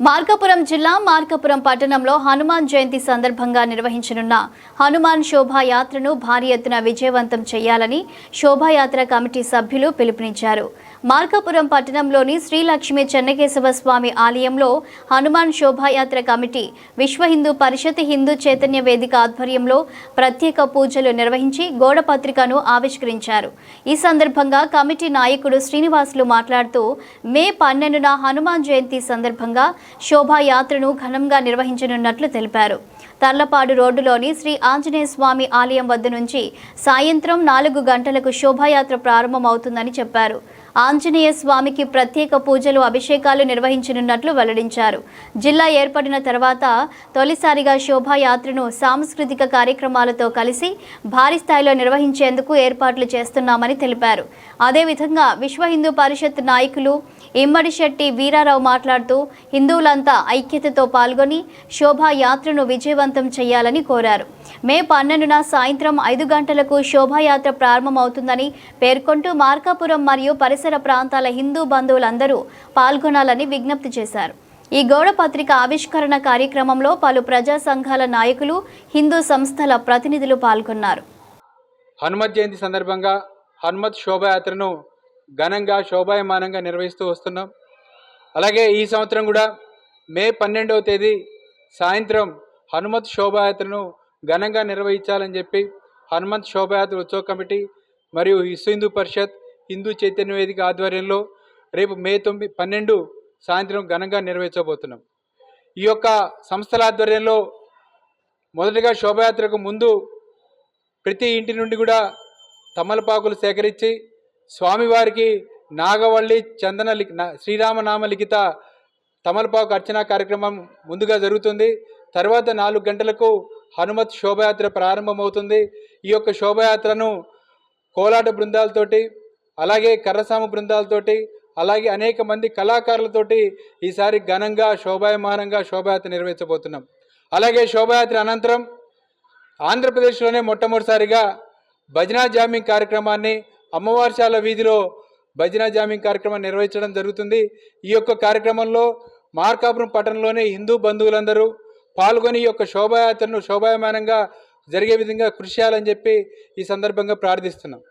మార్కాపురం జిల్లా మార్కాపురం పట్టణంలో హనుమాన్ జయంతి సందర్భంగా నిర్వహించనున్న హనుమాన్ శోభాయాత్రను భారీ ఎత్తున విజయవంతం చేయాలని శోభాయాత్ర కమిటీ సభ్యులు పిలుపునిచ్చారు. మార్కాపురం పట్టణంలోని శ్రీలక్ష్మీ చెన్నకేశవ స్వామి ఆలయంలో హనుమాన్ శోభాయాత్ర కమిటీ విశ్వ హిందూ పరిషత్ హిందూ చైతన్య వేదిక ఆధ్వర్యంలో ప్రత్యేక పూజలు నిర్వహించి గోడ పత్రికను ఆవిష్కరించారు. ఈ సందర్భంగా కమిటీ నాయకుడు శ్రీనివాసులు మాట్లాడుతూ మే 12న హనుమాన్ జయంతి సందర్భంగా శోభాయాత్రను ఘనంగా నిర్వహించనున్నట్లు తెలిపారు. తర్లపాడు రోడ్డులోని శ్రీ ఆంజనేయ స్వామి ఆలయం వద్ద నుంచి సాయంత్రం 4 గంటలకు శోభాయాత్ర ప్రారంభమవుతుందని చెప్పారు. ఆంజనేయ స్వామికి ప్రత్యేక పూజలు అభిషేకాలు నిర్వహించనున్నట్లు వెల్లడించారు. జిల్లా ఏర్పడిన తర్వాత తొలిసారిగా శోభాయాత్రను సాంస్కృతిక కార్యక్రమాలతో కలిసి భారీ స్థాయిలో నిర్వహించేందుకు ఏర్పాట్లు చేస్తున్నామని తెలిపారు. అదేవిధంగా విశ్వ హిందూ పరిషత్ నాయకులు ఇమ్మడిశెట్టి వీరారావు మాట్లాడుతూ హిందువులంతా ఐక్యతతో పాల్గొని శోభాయాత్రను విజయవంతం చేయాలని కోరారు. మే 12న సాయంత్రం 5 గంటలకు శోభాయాత్ర ప్రారంభమవుతుందని పేర్కొంటూ మార్కాపురం మరియు పరిసర ప్రాంతాల హిందూ బంధువులందరూ పాల్గొనాలని విజ్ఞప్తి చేశారు. ఈ గోడ పత్రిక ఆవిష్కరణ కార్యక్రమంలో పలు ప్రజా సంఘాల నాయకులు హిందూ సంస్థల ప్రతినిధులు పాల్గొన్నారు. హనుమత్ జయంతి సందర్భంగా హనుమత్ శోభాయాత్రను ఘనంగా శోభాయమానంగా నిర్వహిస్తూ వస్తున్నాం. అలాగే ఈ సంవత్సరం కూడా మే 12వ తేదీ సాయంత్రం హనుమత్ శోభాయాత్రను ఘనంగా నిర్వహించాలని చెప్పి హనుమత్ శోభాయాత్ర ఉత్సవ కమిటీ మరియు విశ్వ హిందూ పరిషత్ హిందూ చైతన్య వేదిక ఆధ్వర్యంలో రేపు మే 12 సాయంత్రం ఘనంగా నిర్వహించబోతున్నాం. ఈ యొక్క సంస్థల ఆధ్వర్యంలో మొదటిగా శోభాయాత్రకు ముందు ప్రతి ఇంటి నుండి కూడా తమలపాకులు సేకరించి స్వామివారికి నాగవల్లి చందన శ్రీరామనామ లిఖిత తమలపాకు అర్చన కార్యక్రమం ముందుగా జరుగుతుంది. తర్వాత 4 గంటలకు హనుమత్ శోభాయాత్ర ప్రారంభమవుతుంది. ఈ యొక్క శోభాయాత్రను కోలాట బృందాలతోటి అలాగే కర్రసామ బృందాలతోటి అలాగే అనేక మంది కళాకారులతోటి ఈసారి ఘనంగా శోభాయమానంగా శోభాయాత్ర నిర్వహించబోతున్నాం. అలాగే శోభాయాత్ర అనంతరం ఆంధ్రప్రదేశ్లోనే మొట్టమొదటిసారిగా భజనా జామింగ్ కార్యక్రమాన్ని అమ్మవారిశాల వీధిలో భజనా జామింగ్ కార్యక్రమాన్ని నిర్వహించడం జరుగుతుంది. ఈ యొక్క కార్యక్రమంలో మార్కాపురం పట్టణంలోని హిందూ బంధువులందరూ పాల్గొని ఈ యొక్క శోభాయాత్రను శోభాయమానంగా జరిగే విధంగా కృషి చేయాలని చెప్పి ఈ సందర్భంగా ప్రార్థిస్తున్నాం.